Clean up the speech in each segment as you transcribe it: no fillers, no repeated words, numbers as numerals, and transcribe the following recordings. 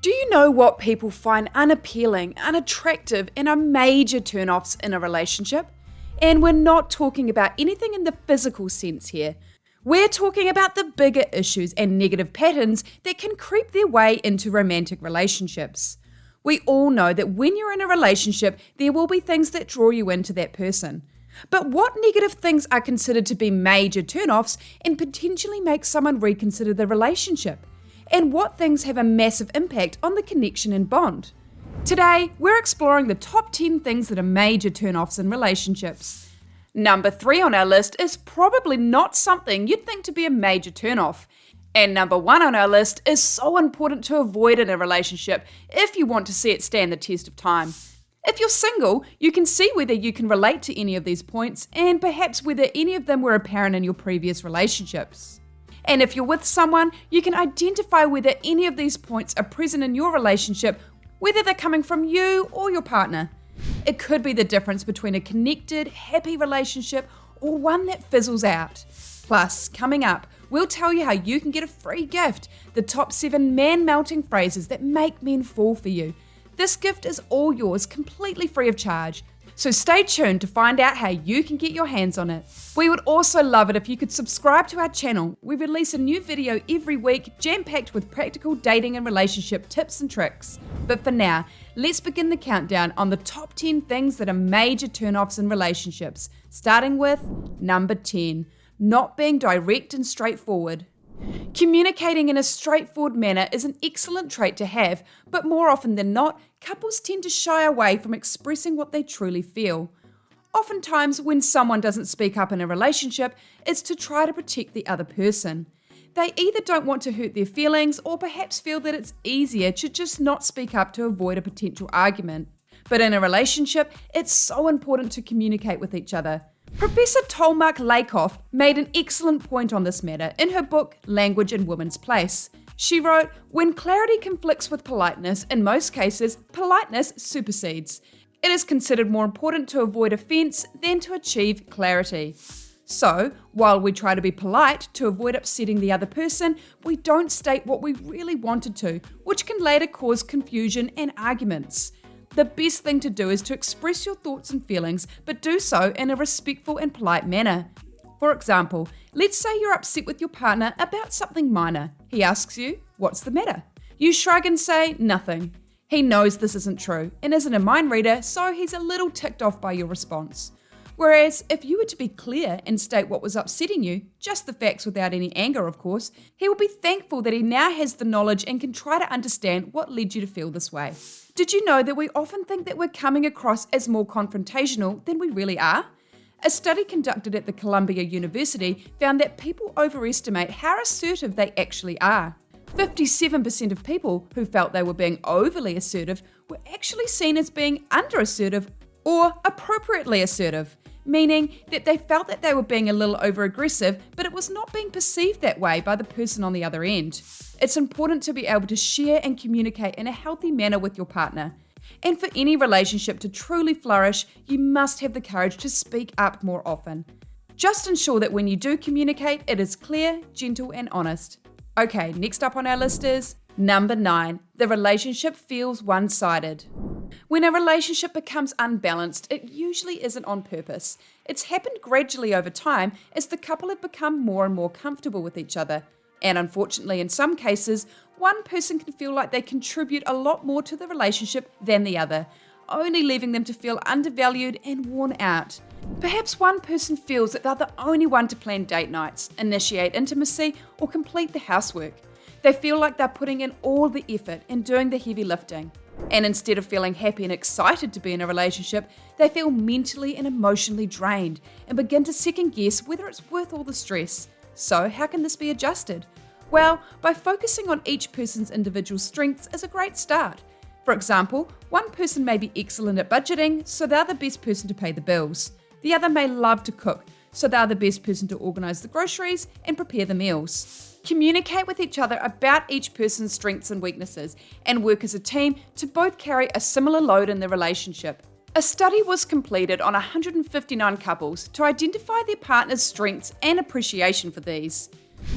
Do you know what people find unappealing, unattractive, and are major turn-offs in a relationship? And we're not talking about anything in the physical sense here. We're talking about the bigger issues and negative patterns that can creep their way into romantic relationships. We all know that when you're in a relationship, there will be things that draw you into that person. But what negative things are considered to be major turn-offs and potentially make someone reconsider the relationship? And what things have a massive impact on the connection and bond? Today, we're exploring the top 10 things that are major turn-offs in relationships. Number 3 on our list is probably not something you'd think to be a major turn-off. And number 1 on our list is so important to avoid in a relationship if you want to see it stand the test of time. If you're single, you can see whether you can relate to any of these points and perhaps whether any of them were apparent in your previous relationships. And if you're with someone, you can identify whether any of these points are present in your relationship, whether they're coming from you or your partner. It could be the difference between a connected, happy relationship or one that fizzles out. Plus, coming up, we'll tell you how you can get a free gift, the top 7 man-melting phrases that make men fall for you. This gift is all yours, completely free of charge. So stay tuned to find out how you can get your hands on it. We would also love it if you could subscribe to our channel. We release a new video every week, jam-packed with practical dating and relationship tips and tricks. But for now, let's begin the countdown on the top 10 things that are major turn-offs in relationships, starting with number 10, not being direct and straightforward. Communicating in a straightforward manner is an excellent trait to have, but more often than not, couples tend to shy away from expressing what they truly feel. Oftentimes, when someone doesn't speak up in a relationship, it's to try to protect the other person. They either don't want to hurt their feelings or perhaps feel that it's easier to just not speak up to avoid a potential argument. But in a relationship, it's so important to communicate with each other. Professor Tolmark Lakoff made an excellent point on this matter in her book, Language in Woman's Place. She wrote, "When clarity conflicts with politeness, in most cases, politeness supersedes. It is considered more important to avoid offense than to achieve clarity." So, while we try to be polite to avoid upsetting the other person, we don't state what we really wanted to, which can later cause confusion and arguments. The best thing to do is to express your thoughts and feelings, but do so in a respectful and polite manner. For example, let's say you're upset with your partner about something minor. He asks you, "What's the matter?" You shrug and say, "Nothing." He knows this isn't true and isn't a mind reader, so he's a little ticked off by your response. Whereas, if you were to be clear and state what was upsetting you, just the facts without any anger, of course, he will be thankful that he now has the knowledge and can try to understand what led you to feel this way. Did you know that we often think that we're coming across as more confrontational than we really are? A study conducted at the Columbia University found that people overestimate how assertive they actually are. 57% of people who felt they were being overly assertive were actually seen as being under-assertive or appropriately assertive, meaning that they felt that they were being a little over-aggressive, but it was not being perceived that way by the person on the other end. It's important to be able to share and communicate in a healthy manner with your partner. And for any relationship to truly flourish, you must have the courage to speak up more often. Just ensure that when you do communicate, it is clear, gentle, and honest. Okay, next up on our list is number 9, the relationship feels one-sided. When a relationship becomes unbalanced, it usually isn't on purpose. It's happened gradually over time as the couple have become more and more comfortable with each other. And unfortunately, in some cases, one person can feel like they contribute a lot more to the relationship than the other, only leaving them to feel undervalued and worn out. Perhaps one person feels that they're the only one to plan date nights, initiate intimacy, or complete the housework. They feel like they're putting in all the effort and doing the heavy lifting. And instead of feeling happy and excited to be in a relationship, they feel mentally and emotionally drained and begin to second guess whether it's worth all the stress. So how can this be adjusted? Well, by focusing on each person's individual strengths is a great start. For example, one person may be excellent at budgeting, so they're the best person to pay the bills. The other may love to cook, so they're the best person to organise the groceries and prepare the meals. Communicate with each other about each person's strengths and weaknesses and work as a team to both carry a similar load in the relationship. A study was completed on 159 couples to identify their partner's strengths and appreciation for these.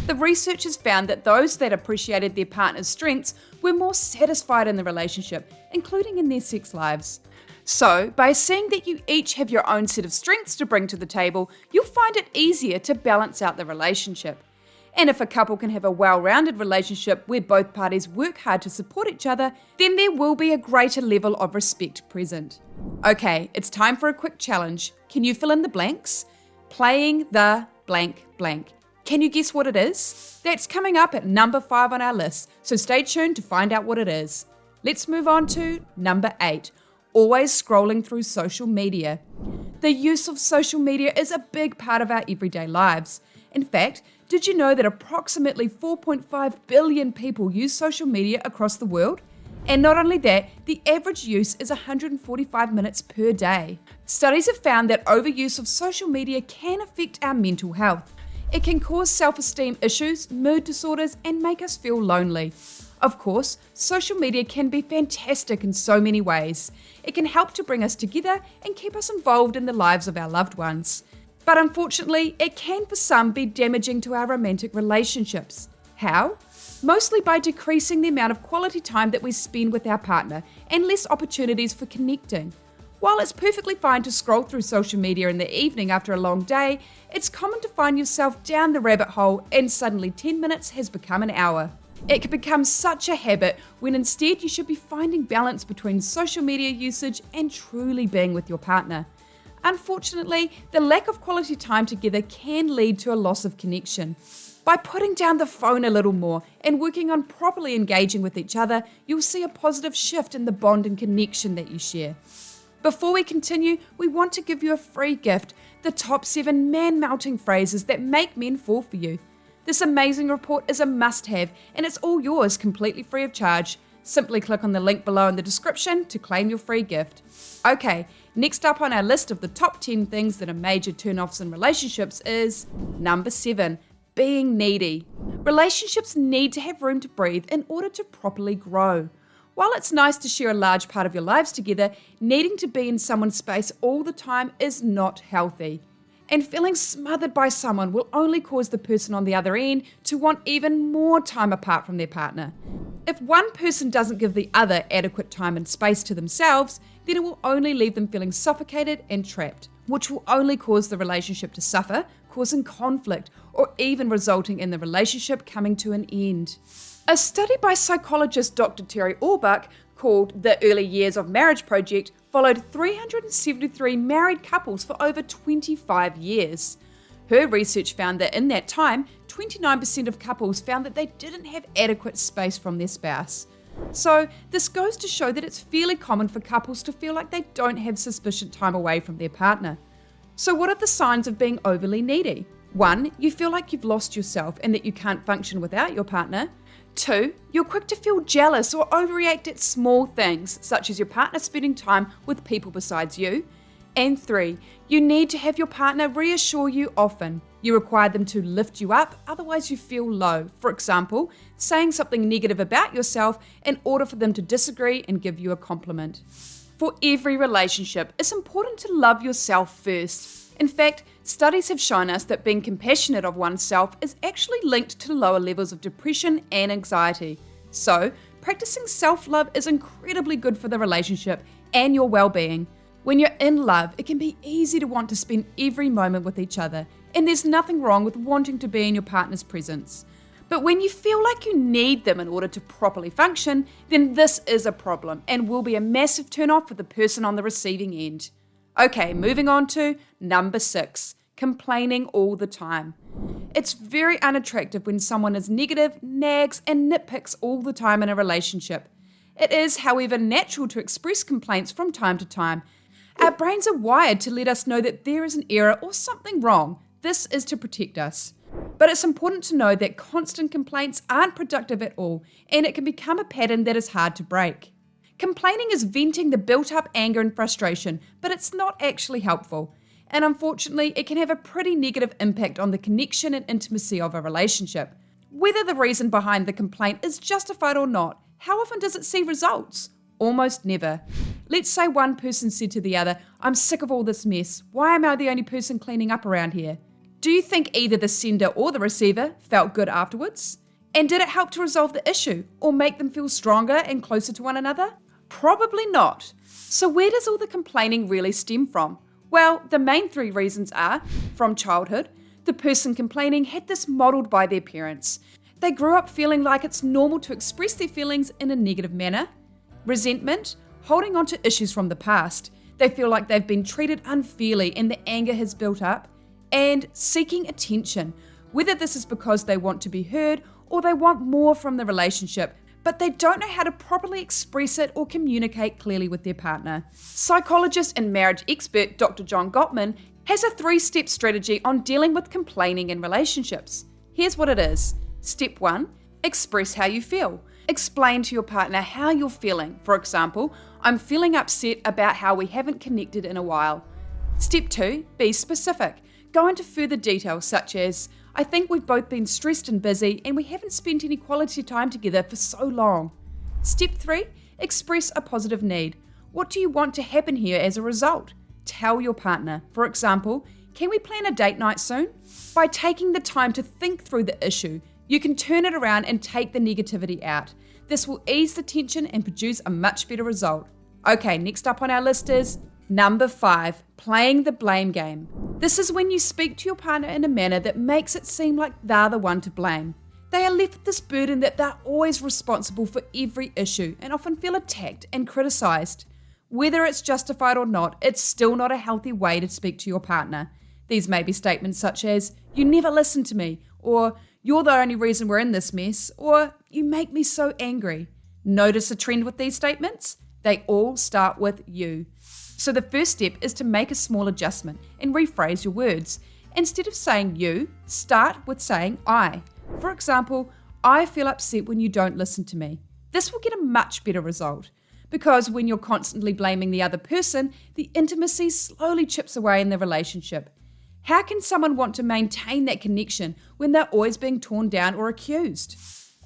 The researchers found that those that appreciated their partner's strengths were more satisfied in the relationship, including in their sex lives. So, by seeing that you each have your own set of strengths to bring to the table, you'll find it easier to balance out the relationship. And if a couple can have a well-rounded relationship where both parties work hard to support each other, then there will be a greater level of respect present. Okay, it's time for a quick challenge. Can you fill in the blanks? Playing the blank blank. Can you guess what it is? That's coming up at number 5 on our list, so stay tuned to find out what it is. Let's move on to number 8. Always scrolling through social media. The use of social media is a big part of our everyday lives. In fact, did you know that approximately 4.5 billion people use social media across the world? And not only that, the average use is 145 minutes per day. Studies have found that overuse of social media can affect our mental health. It can cause self-esteem issues, mood disorders, and make us feel lonely. Of course, social media can be fantastic in so many ways. It can help to bring us together and keep us involved in the lives of our loved ones. But unfortunately, it can for some be damaging to our romantic relationships. How? Mostly by decreasing the amount of quality time that we spend with our partner and less opportunities for connecting. While it's perfectly fine to scroll through social media in the evening after a long day, it's common to find yourself down the rabbit hole and suddenly 10 minutes has become an hour. It can become such a habit when instead you should be finding balance between social media usage and truly being with your partner. Unfortunately, the lack of quality time together can lead to a loss of connection. By putting down the phone a little more and working on properly engaging with each other, you'll see a positive shift in the bond and connection that you share. Before we continue, we want to give you a free gift, the top 7 man-melting phrases that make men fall for you. This amazing report is a must-have and it's all yours completely free of charge. Simply click on the link below in the description to claim your free gift. Okay, next up on our list of the top 10 things that are major turn-offs in relationships is number 7, being needy. Relationships need to have room to breathe in order to properly grow. While it's nice to share a large part of your lives together, needing to be in someone's space all the time is not healthy. And feeling smothered by someone will only cause the person on the other end to want even more time apart from their partner. If one person doesn't give the other adequate time and space to themselves, then it will only leave them feeling suffocated and trapped, which will only cause the relationship to suffer, causing conflict, or even resulting in the relationship coming to an end. A study by psychologist Dr. Terry Orbach called The Early Years of Marriage Project followed 373 married couples for over 25 years. Her research found that in that time, 29% of couples found that they didn't have adequate space from their spouse. So this goes to show that it's fairly common for couples to feel like they don't have sufficient time away from their partner. So what are the signs of being overly needy? 1, you feel like you've lost yourself and that you can't function without your partner. 2, you're quick to feel jealous or overreact at small things, such as your partner spending time with people besides you. And 3, you need to have your partner reassure you often. You require them to lift you up, otherwise you feel low. For example, saying something negative about yourself in order for them to disagree and give you a compliment. For every relationship, it's important to love yourself first. In fact, studies have shown us that being compassionate of oneself is actually linked to lower levels of depression and anxiety. So, practicing self-love is incredibly good for the relationship and your well-being. When you're in love, it can be easy to want to spend every moment with each other, and there's nothing wrong with wanting to be in your partner's presence. But when you feel like you need them in order to properly function, then this is a problem and will be a massive turn-off for the person on the receiving end. Okay, moving on to number 6, complaining all the time. It's very unattractive when someone is negative, nags, and nitpicks all the time in a relationship. It is, however, natural to express complaints from time to time. Our brains are wired to let us know that there is an error or something wrong. This is to protect us. But it's important to know that constant complaints aren't productive at all, and it can become a pattern that is hard to break. Complaining is venting the built-up anger and frustration, but it's not actually helpful. And unfortunately, it can have a pretty negative impact on the connection and intimacy of a relationship. Whether the reason behind the complaint is justified or not, how often does it see results? Almost never. Let's say one person said to the other, "I'm sick of all this mess. Why am I the only person cleaning up around here?" Do you think either the sender or the receiver felt good afterwards? And did it help to resolve the issue or make them feel stronger and closer to one another? Probably not. So where does all the complaining really stem from? Well, the main three reasons are from childhood. The person complaining had this modeled by their parents. They grew up feeling like it's normal to express their feelings in a negative manner. Resentment, holding on to issues from the past. They feel like they've been treated unfairly and the anger has built up. And seeking attention, whether this is because they want to be heard or they want more from the relationship, but they don't know how to properly express it or communicate clearly with their partner. Psychologist and marriage expert Dr. John Gottman has a 3-step strategy on dealing with complaining in relationships. Here's what it is. Step 1, express how you feel. Explain to your partner how you're feeling. For example, I'm feeling upset about how we haven't connected in a while. Step 2, be specific. Go into further details such as, I think we've both been stressed and busy and we haven't spent any quality time together for so long. Step 3, express a positive need. What do you want to happen here as a result? Tell your partner. For example, can we plan a date night soon? By taking the time to think through the issue, you can turn it around and take the negativity out. This will ease the tension and produce a much better result. Okay, next up on our list is number 5, playing the blame game. This is when you speak to your partner in a manner that makes it seem like they're the one to blame. They are left with this burden that they're always responsible for every issue and often feel attacked and criticised. Whether it's justified or not, it's still not a healthy way to speak to your partner. These may be statements such as, you never listen to me, or you're the only reason we're in this mess, or you make me so angry. Notice a trend with these statements? They all start with you. So the first step is to make a small adjustment and rephrase your words. Instead of saying you, start with saying I. For example, I feel upset when you don't listen to me. This will get a much better result. Because when you're constantly blaming the other person, the intimacy slowly chips away in the relationship. How can someone want to maintain that connection when they're always being torn down or accused?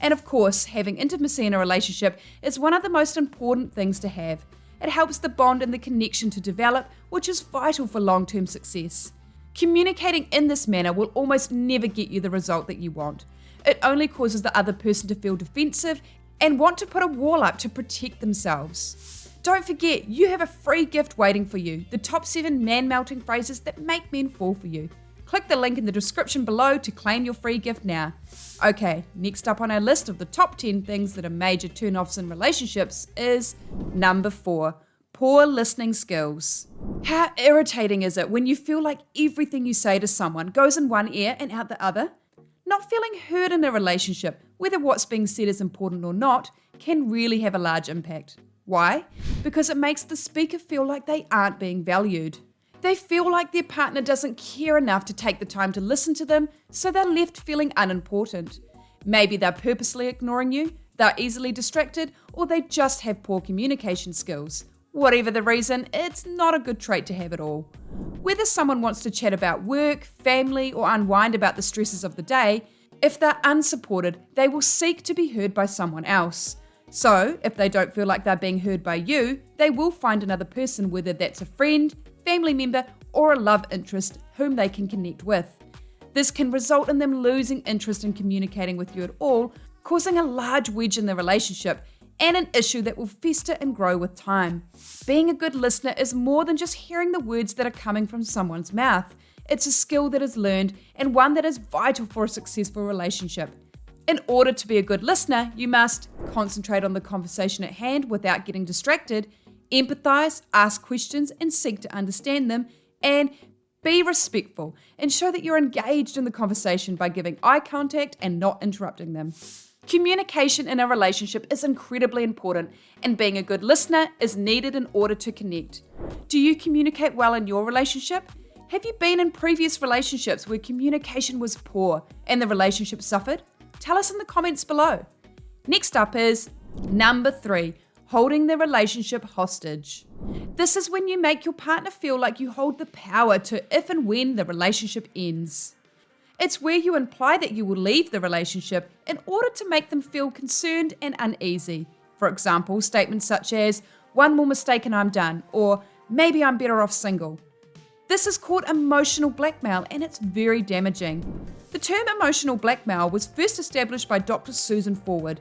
And of course, having intimacy in a relationship is one of the most important things to have. It helps the bond and the connection to develop, which is vital for long-term success. Communicating in this manner will almost never get you the result that you want. It only causes the other person to feel defensive and want to put a wall up to protect themselves. Don't forget, you have a free gift waiting for you, the top 7 man-melting phrases that make men fall for you. Click the link in the description below to claim your free gift now. Okay, next up on our list of the top 10 things that are major turn-offs in relationships is number 4, poor listening skills. How irritating is it when you feel like everything you say to someone goes in one ear and out the other? Not feeling heard in a relationship, whether what's being said is important or not, can really have a large impact. Why? Because it makes the speaker feel like they aren't being valued. They feel like their partner doesn't care enough to take the time to listen to them, so they're left feeling unimportant. Maybe they're purposely ignoring you, they're easily distracted, or they just have poor communication skills. Whatever the reason, it's not a good trait to have at all. Whether someone wants to chat about work, family, or unwind about the stresses of the day, if they're unsupported, they will seek to be heard by someone else. So, if they don't feel like they're being heard by you, they will find another person, whether that's a friend, family member, or a love interest whom they can connect with. This can result in them losing interest in communicating with you at all, causing a large wedge in the relationship and an issue that will fester and grow with time. Being a good listener is more than just hearing the words that are coming from someone's mouth. It's a skill that is learned and one that is vital for a successful relationship. In order to be a good listener, you must concentrate on the conversation at hand without getting distracted, empathize, ask questions and seek to understand them, and be respectful and show that you're engaged in the conversation by giving eye contact and not interrupting them. Communication in a relationship is incredibly important, and being a good listener is needed in order to connect. Do you communicate well in your relationship? Have you been in previous relationships where communication was poor and the relationship suffered? Tell us in the comments below. Next up is number 3, holding the relationship hostage. This is when you make your partner feel like you hold the power to if and when the relationship ends. It's where you imply that you will leave the relationship in order to make them feel concerned and uneasy. For example, statements such as, one more mistake and I'm done, or maybe I'm better off single. This is called emotional blackmail, and it's very damaging. The term emotional blackmail was first established by Dr. Susan Forward.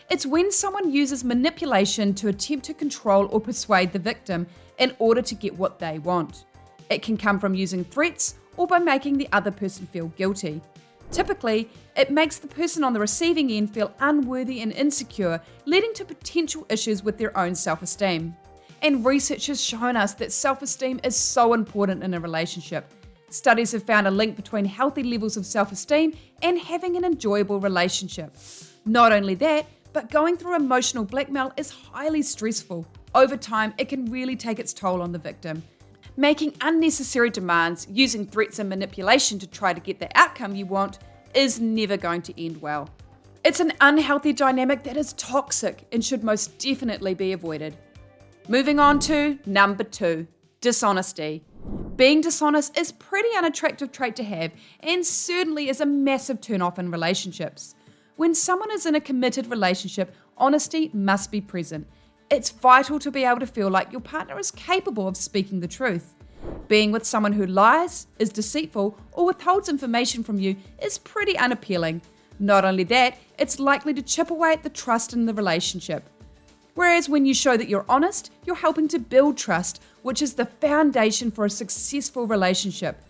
It's when someone uses manipulation to attempt to control or persuade the victim in order to get what they want. It can come from using threats or by making the other person feel guilty. Typically, it makes the person on the receiving end feel unworthy and insecure, leading to potential issues with their own self-esteem. And research has shown us that self-esteem is so important in a relationship. Studies have found a link between healthy levels of self-esteem and having an enjoyable relationship. Not only that, but going through emotional blackmail is highly stressful. Over time, it can really take its toll on the victim. Making unnecessary demands, using threats and manipulation to try to get the outcome you want, is never going to end well. It's an unhealthy dynamic that is toxic and should most definitely be avoided. Moving on to number 2, dishonesty. Being dishonest is a pretty unattractive trait to have and certainly is a massive turn-off in relationships. When someone is in a committed relationship, honesty must be present. It's vital to be able to feel like your partner is capable of speaking the truth. Being with someone who lies, is deceitful, or withholds information from you is pretty unappealing. Not only that, it's likely to chip away at the trust in the relationship. Whereas when you show that you're honest, you're helping to build trust, which is the foundation for a successful relationship.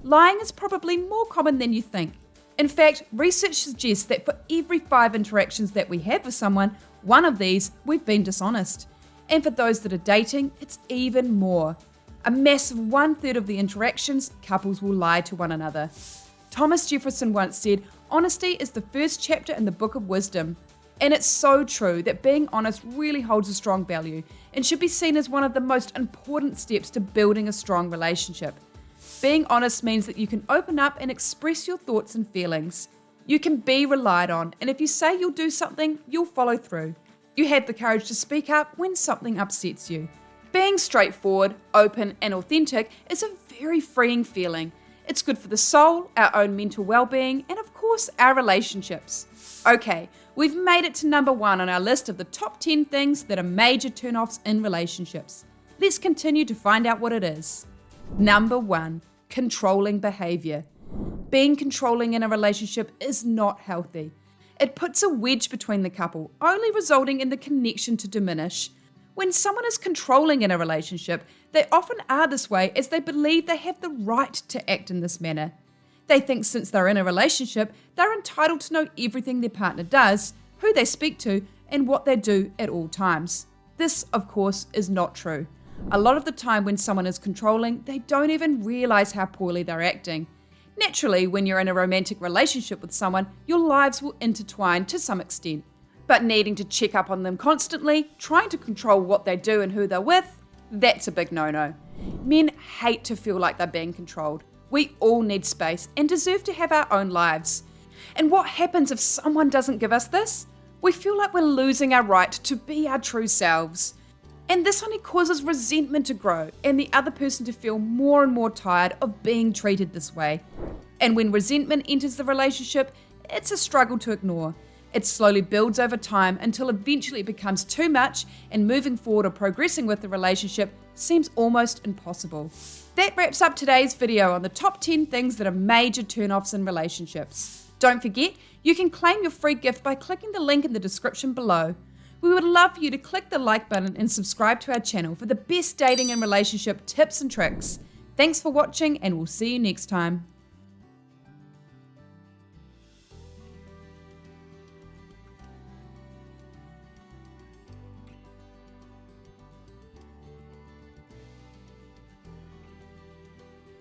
Lying is probably more common than you think. In fact, research suggests that for every 5 interactions that we have with someone, one of these we've been dishonest. And for those that are dating, it's even more. A massive 1/3 of the interactions, couples will lie to one another. Thomas Jefferson once said, "Honesty is the first chapter in the book of wisdom." And it's so true that being honest really holds a strong value and should be seen as one of the most important steps to building a strong relationship. Being honest means that you can open up and express your thoughts and feelings. You can be relied on, and if you say you'll do something, you'll follow through. You have the courage to speak up when something upsets you. Being straightforward, open, and authentic is a very freeing feeling. It's good for the soul, our own mental well-being, and of course, our relationships. Okay, we've made it to number 1 on our list of the top 10 things that are major turn-offs in relationships. Let's continue to find out what it is. Number 1, controlling behavior. Being controlling in a relationship is not healthy. It puts a wedge between the couple, only resulting in the connection to diminish. When someone is controlling in a relationship, they often are this way as they believe they have the right to act in this manner. They think since they're in a relationship, they're entitled to know everything their partner does, who they speak to, and what they do at all times. This, of course, is not true. A lot of the time when someone is controlling, they don't even realize how poorly they're acting. Naturally, when you're in a romantic relationship with someone, your lives will intertwine to some extent. But needing to check up on them constantly, trying to control what they do and who they're with, that's a big no-no. Men hate to feel like they're being controlled. We all need space and deserve to have our own lives. And what happens if someone doesn't give us this? We feel like we're losing our right to be our true selves. And this only causes resentment to grow and the other person to feel more and more tired of being treated this way. And when resentment enters the relationship, it's a struggle to ignore. It slowly builds over time until eventually it becomes too much, and moving forward or progressing with the relationship seems almost impossible. That wraps up today's video on the top 10 things that are major turn-offs in relationships. Don't forget, you can claim your free gift by clicking the link in the description below. We would love for you to click the like button and subscribe to our channel for the best dating and relationship tips and tricks. Thanks for watching, and we'll see you next time.